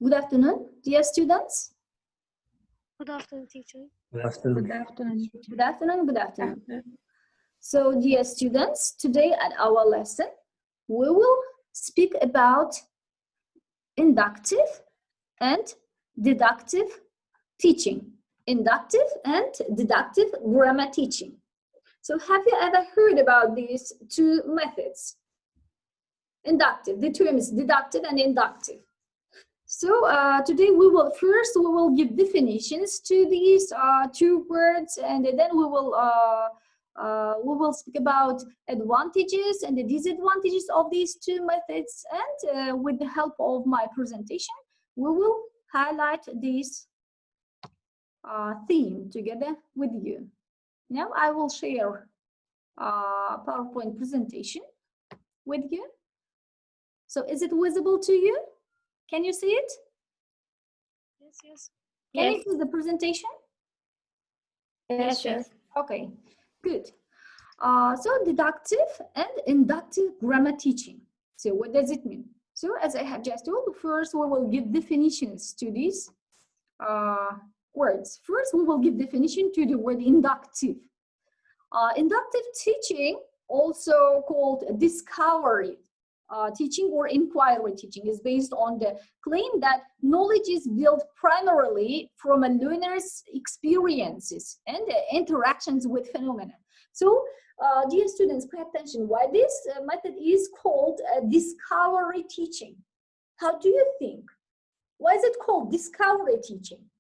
Good afternoon, dear students. Good afternoon, teacher. Good afternoon. Good afternoon. Good afternoon, good afternoon. So, dear students, today at our lesson, we will speak about inductive and deductive teaching. Inductive and deductive grammar teaching. So, have you ever heard about these two methods? Inductive, the term is deductive and inductive. So today we will give definitions to these two words, and then we will speak about advantages and the disadvantages of these two methods, and with the help of my presentation we will highlight this theme together with you. Now I will share PowerPoint presentation with you. So is it visible to you? Can you see it? Yes. Can you see the presentation? Yes. Okay, good. So deductive and inductive grammar teaching. So what does it mean? So as I have just told, first we will give definitions to these words. First we will give definition to the word inductive. Inductive teaching, also called discovery teaching or inquiry teaching, is based on the claim that knowledge is built primarily from a learner's experiences and interactions with phenomena. So, dear students, pay attention why this method is called discovery teaching. How do you think? Why is it called discovery teaching?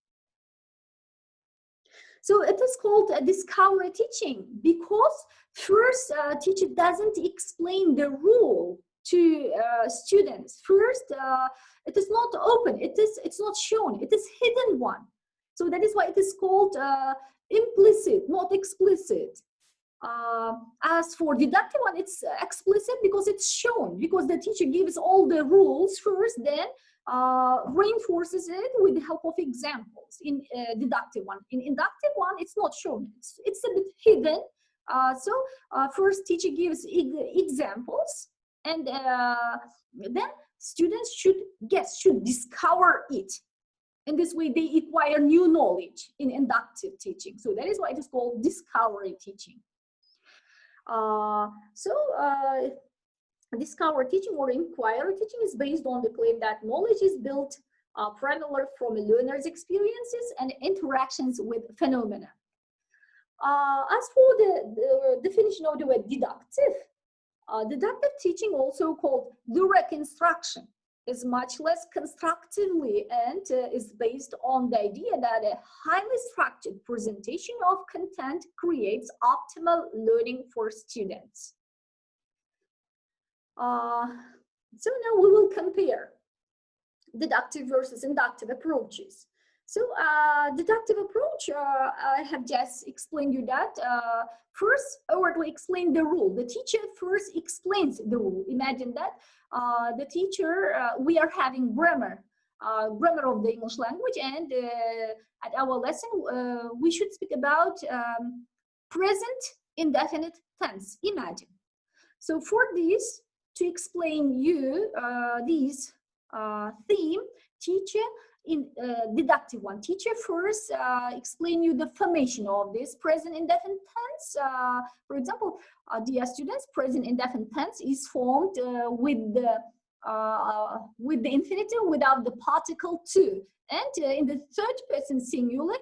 So it is called discovery teaching because first teacher doesn't explain the rule to students. First, it is not open, it's not shown, it is hidden one. So that is why it is called implicit, not explicit. As for deductive one, it's explicit because it's shown, because the teacher gives all the rules first, then reinforces it with the help of examples in deductive one. In inductive one, it's not shown, it's a bit hidden. So first teacher gives examples, and then students should discover it. In this way, they acquire new knowledge in inductive teaching. So that is why it is called discovery teaching. Discovery teaching or inquiry teaching is based on the claim that knowledge is built primarily from a learner's experiences and interactions with phenomena. As for the definition of the word deductive, deductive teaching, also called direct instruction, is much less constructively and is based on the idea that a highly structured presentation of content creates optimal learning for students. So now we will compare deductive versus inductive approaches. So deductive approach, I have just explained you that. First, outwardly explain the rule. The teacher first explains the rule. Imagine that the teacher, we are having grammar of the English language, and at our lesson, we should speak about present indefinite tense. Imagine. So for this, to explain you this theme, teacher, in deductive one, teacher first explain you the formation of this present indefinite tense. For example, dear students, present indefinite tense is formed with the infinitive without the particle to, and in the third person singular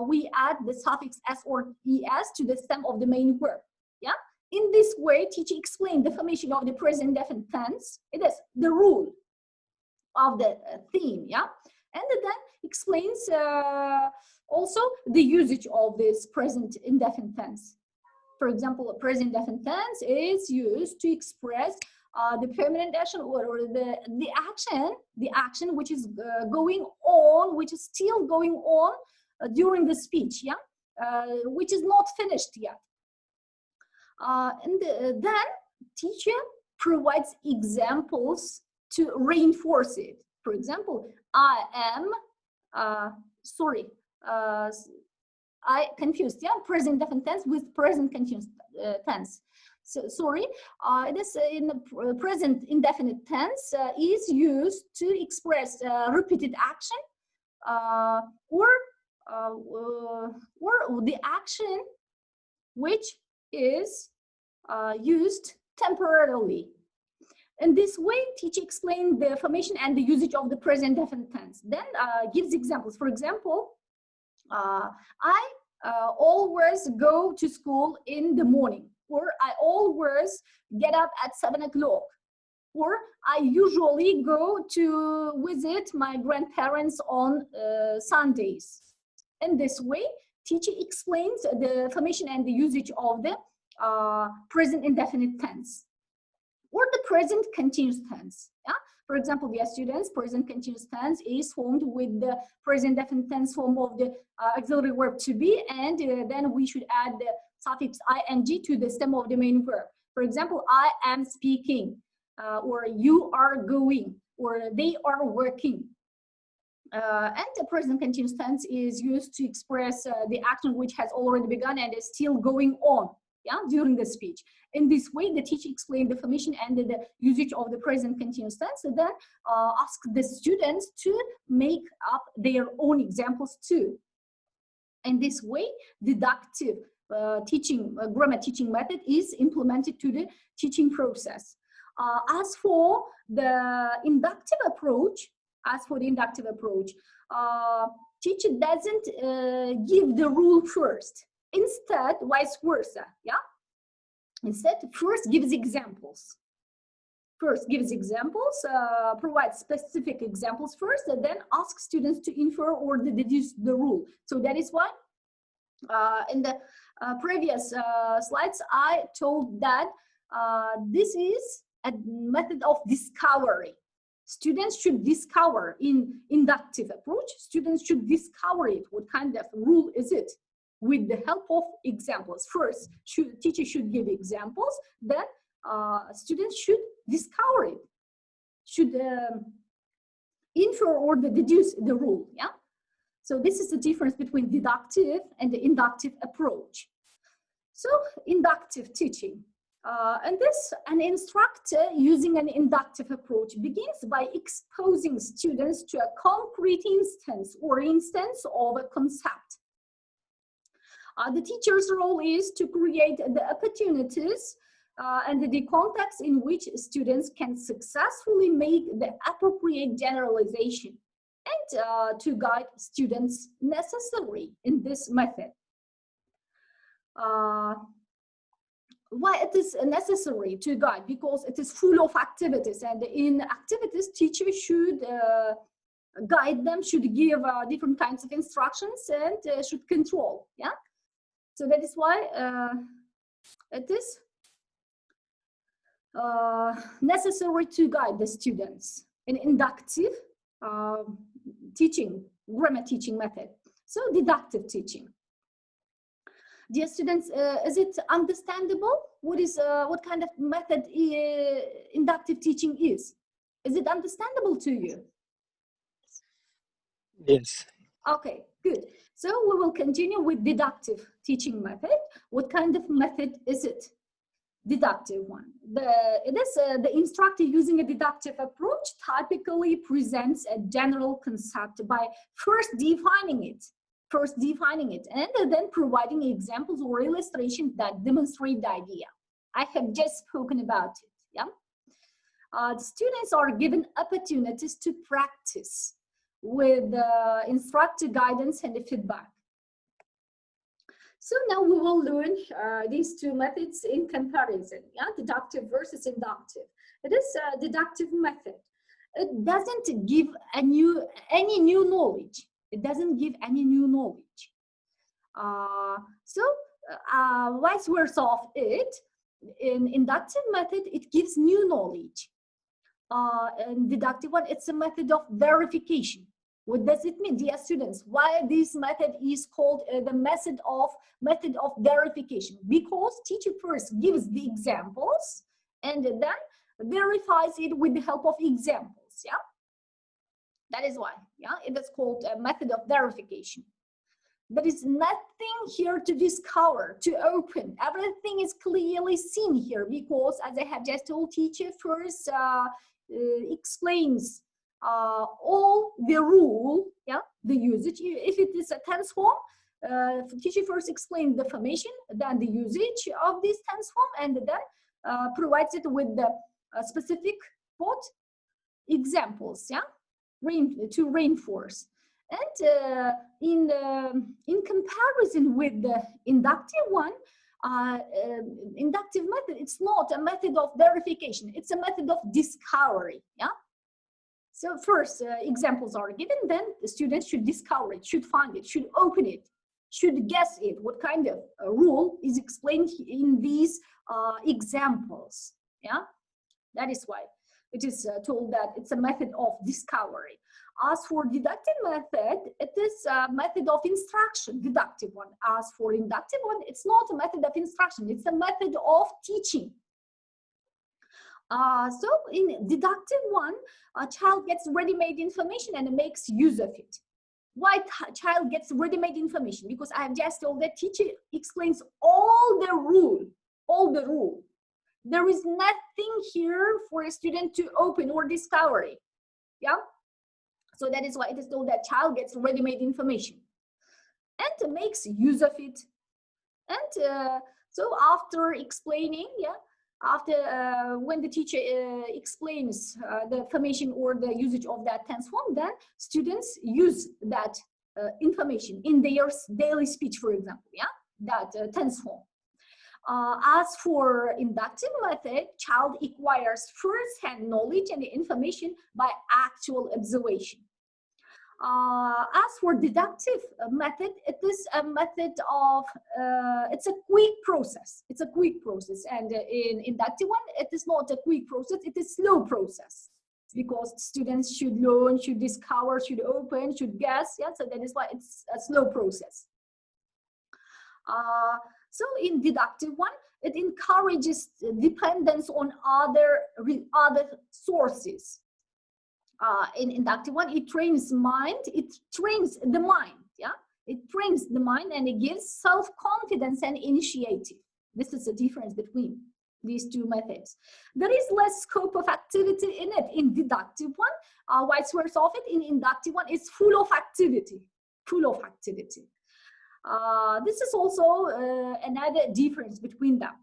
we add the suffix s or es to the stem of the main verb. Yeah, in this way teacher explained the formation of the present indefinite tense. It is the rule of the theme. Yeah. And then explains also the usage of this present indefinite tense. For example, a present indefinite tense is used to express the permanent action or the action which is going on, which is still going on during the speech, yeah, which is not finished yet. And then teacher provides examples to reinforce it. For example, I am, I confused, yeah, present indefinite tense with present continuous tense. sorry, this in the present indefinite tense is used to express repeated action or the action which is used temporarily. In this way, teacher explains the formation and the usage of the present indefinite tense. Then gives examples. For example, I always go to school in the morning, or I always get up at 7 o'clock, or I usually go to visit my grandparents on Sundays. In this way, teacher explains the formation and the usage of the present indefinite tense or the present continuous tense. Yeah? For example, dear students, present continuous tense is formed with the present definite tense form of the auxiliary verb to be, and then we should add the suffix ing to the stem of the main verb. For example, I am speaking, or you are going, or they are working. And the present continuous tense is used to express the action which has already begun and is still going on, yeah, during the speech. In this way, the teacher explained the formation and the usage of the present continuous tense, and then ask the students to make up their own examples too. In this way, deductive grammar teaching method is implemented to the teaching process. As for the inductive approach, teacher doesn't give the rule first. Instead, vice versa, yeah? Instead, first gives examples. Provides specific examples first, and then asks students to infer or deduce the rule. So that is why in the previous slides, I told that this is a method of discovery. Students should discover in inductive approach, students should discover it. What kind of rule is it? With the help of examples. First, teacher should give examples, then students should discover it, should infer or deduce the rule, yeah? So this is the difference between deductive and the inductive approach. So inductive teaching. An instructor using an inductive approach begins by exposing students to a concrete instance of a concept. The teacher's role is to create the opportunities and the context in which students can successfully make the appropriate generalization and to guide students necessary in this method. Why it is necessary to guide? Because it is full of activities, and in activities, teachers should guide them, should give different kinds of instructions, and should control, yeah? So that is why it is necessary to guide the students in inductive teaching, grammar teaching method. So deductive teaching. Dear students, is it understandable? What kind of method inductive teaching is? Is it understandable to you? Yes. Okay, good. So we will continue with deductive teaching method. What kind of method is it? Deductive one. The instructor using a deductive approach typically presents a general concept by first defining it, and then providing examples or illustrations that demonstrate the idea. I have just spoken about it, yeah? The students are given opportunities to practice with instructor guidance and the feedback. So now we will learn these two methods in comparison, yeah? Deductive versus inductive. It is a deductive method. It doesn't give any new knowledge. It doesn't give any new knowledge. Vice versa of it, in inductive method, it gives new knowledge. In deductive one, it's a method of verification. What does it mean, dear students? Why this method is called the method of verification? Because teacher first gives the examples and then verifies it with the help of examples, yeah? That is why, yeah, it is called a method of verification. There is nothing here to discover, to open. Everything is clearly seen here because, as I have just told, teacher first explains all the rule, yeah, the usage. If it is a tense form, teacher first explains the formation, then the usage of this tense form, and then provides it with the specific what examples, yeah, to reinforce. And in comparison with the inductive one, inductive method, it's not a method of verification, it's a method of discovery, yeah. So first examples are given, then the students should discover it, should find it, should open it, should guess it, what kind of rule is explained in these examples, yeah. That is why it is told that it's a method of discovery. As for deductive method, it is a method of instruction, deductive one. As for inductive one, it's not a method of instruction, it's a method of teaching. So in deductive one, a child gets ready-made information and makes use of it. Why child gets ready-made information? Because I have just told that teacher explains all the rule, all the rule. There is nothing here for a student to open or discover it, yeah? So that is why it is told that child gets ready-made information and makes use of it. And so after explaining, yeah, after when the teacher explains the formation or the usage of that tense form, then students use that information in their daily speech, for example, yeah, that tense form. As for inductive method, child acquires first-hand knowledge and information by actual observation. As for deductive method, it is a method of, it's a quick process. It's a quick process. And in inductive one, it is not a quick process, it is slow process. Because students should learn, should discover, should open, should guess. Yeah, so that is why it's a slow process. So in deductive one, it encourages dependence on other sources. In inductive one, it trains the mind, yeah? It trains the mind and it gives self-confidence and initiative. This is the difference between these two methods. There is less scope of activity in it in deductive one, vice versa of it. In inductive one, it's full of activity, this is also another difference between them.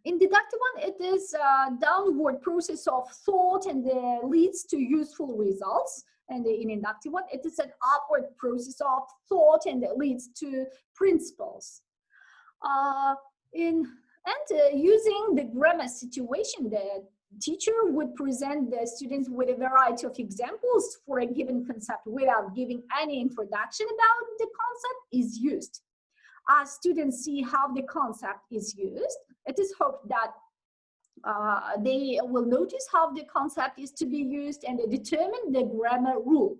In deductive one, it is a downward process of thought and leads to useful results. And in inductive one, it is an upward process of thought and leads to principles. Using the grammar situation, the teacher would present the students with a variety of examples for a given concept without giving any introduction about the concept is used. As students see how the concept is used, it is hoped that they will notice how the concept is to be used and determine the grammar rule.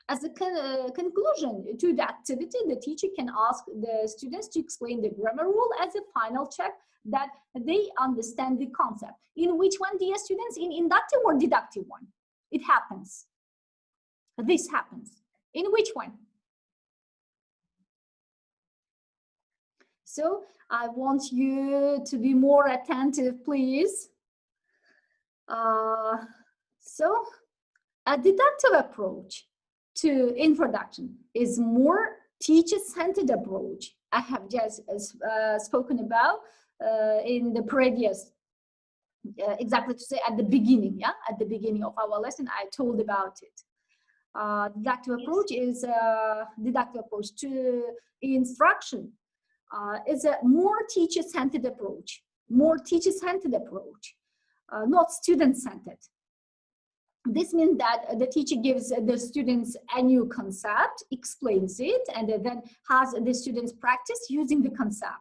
As a conclusion to the activity, the teacher can ask the students to explain the grammar rule as a final check that they understand the concept. In which one, dear students? In inductive or deductive one? It happens. This happens. In which one? So I want you to be more attentive, please. So a deductive approach to introduction is more teacher-centered approach. I have just spoken about in the previous, exactly to say at the beginning, yeah, at the beginning of our lesson, I told about it. Deductive approach is deductive approach to instruction. Is a more teacher-centered approach, not student-centered. This means that the teacher gives the students a new concept, explains it, and then has the students practice using the concept.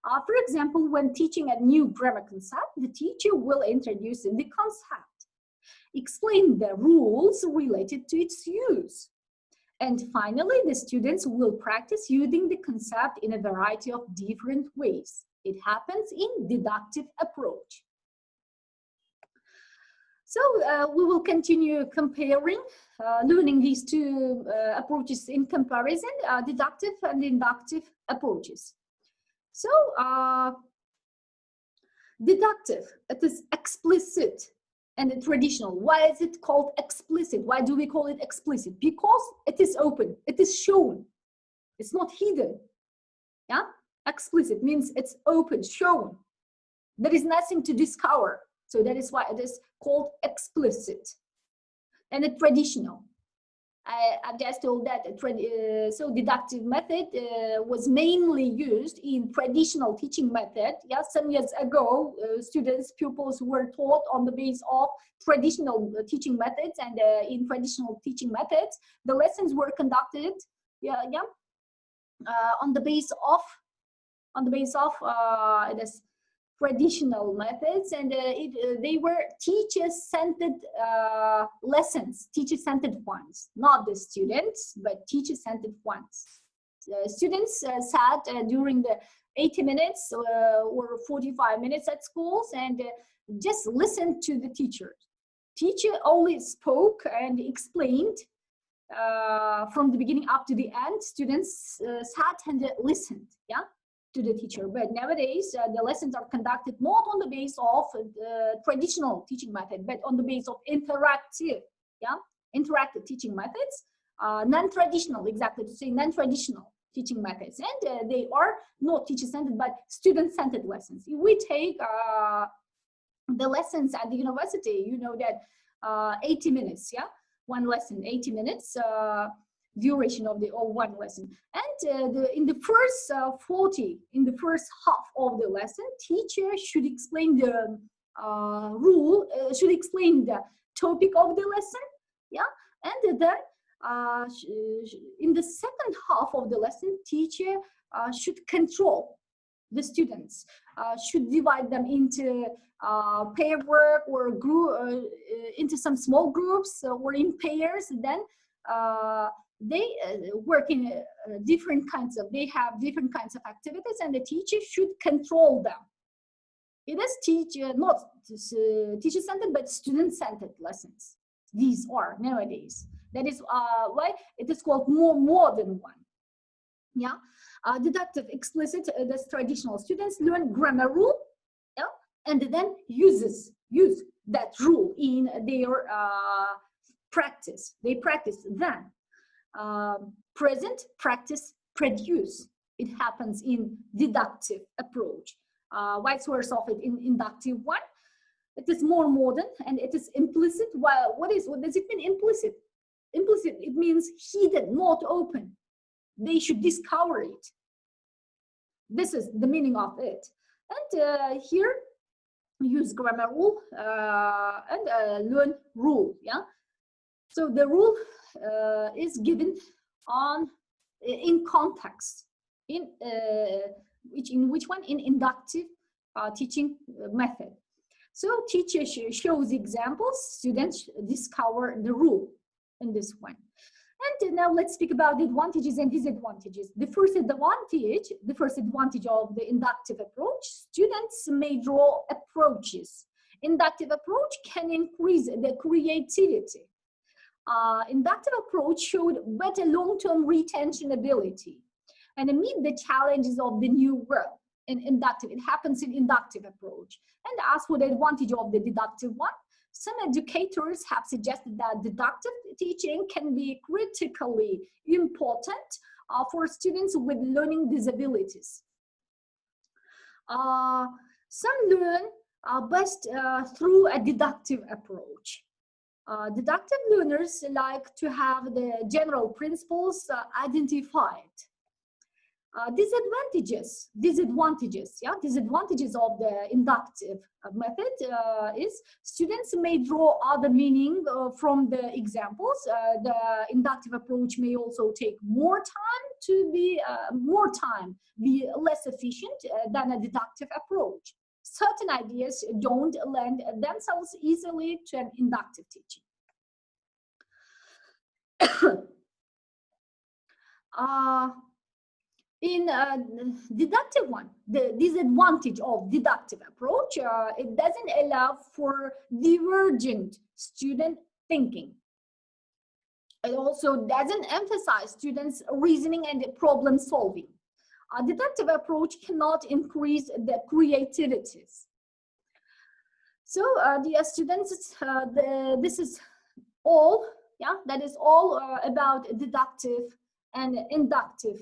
For example, when teaching a new grammar concept, the teacher will introduce the concept, explain the rules related to its use. And finally, the students will practice using the concept in a variety of different ways. It happens in deductive approach. So we will continue comparing, learning these two approaches in comparison, deductive and inductive approaches. So deductive, it is explicit and traditional. Why is it called explicit? Why do we call it explicit? Because it is open, it is shown, it's not hidden. Yeah, explicit means it's open, shown. There is nothing to discover. So that is why it is called explicit. And a traditional. I've just told that so deductive method was mainly used in traditional teaching method. Yeah, some years ago, students, pupils were taught on the basis of traditional teaching methods, and in traditional teaching methods, the lessons were conducted. On the basis of it is traditional methods, and they were teacher-centered lessons, teacher-centered ones, not the students, but teacher-centered ones. Students sat during the 80 minutes or 45 minutes at schools and just listened to the teacher. Teacher always spoke and explained from the beginning up to the end. Students sat and listened, yeah, to the teacher. But nowadays the lessons are conducted not on the base of traditional teaching method, but on the base of interactive teaching methods, non-traditional, exactly to say non-traditional teaching methods, and they are not teacher-centered but student-centered lessons. If we take the lessons at the university, you know that 80 minutes, yeah, one lesson, 80 minutes duration of one lesson, and in the first in the first half of the lesson, teacher should explain the rule, should explain the topic of the lesson, yeah, and then in the second half of the lesson, teacher should control the students, should divide them into pair work or group, into some small groups or in pairs. Then they work in different kinds of, they have different kinds of activities, and the teacher should control them. It is not teacher-centered, but student-centered lessons. These are nowadays. That is why it is called more modern one. Yeah, deductive, explicit, that's traditional. Students learn grammar rule, yeah, and then use that rule in their practice. They practice then. Present, practice, produce. It happens in deductive approach. Vice versa of it in inductive one. It is more modern and it is implicit. Well, what does it mean implicit? Implicit, it means hidden, not open. They should discover it. This is the meaning of it. And here, use grammar rule and learn rule. Yeah. So the rule is given in context. In which one? In inductive teaching method. So teacher shows examples. Students discover the rule in this one. And now let's speak about the advantages and disadvantages. The first advantage of the inductive approach, students may draw approaches. Inductive approach can increase the creativity. Inductive approach showed better long-term retention ability and meet the challenges of the new world. In inductive, it happens in inductive approach. And as for the advantage of the deductive one, some educators have suggested that deductive teaching can be critically important for students with learning disabilities. Some learn best through a deductive approach. Deductive learners like to have the general principles identified. Disadvantages of the inductive method is students may draw other meaning from the examples. The inductive approach may also take more time be less efficient than a deductive approach. Certain ideas don't lend themselves easily to an inductive teaching. In deductive one, the disadvantage of deductive approach, it doesn't allow for divergent student thinking. It also doesn't emphasize students' reasoning and problem solving. A deductive approach cannot increase the creativities. So, dear students, this is all. Yeah, that is all about deductive and inductive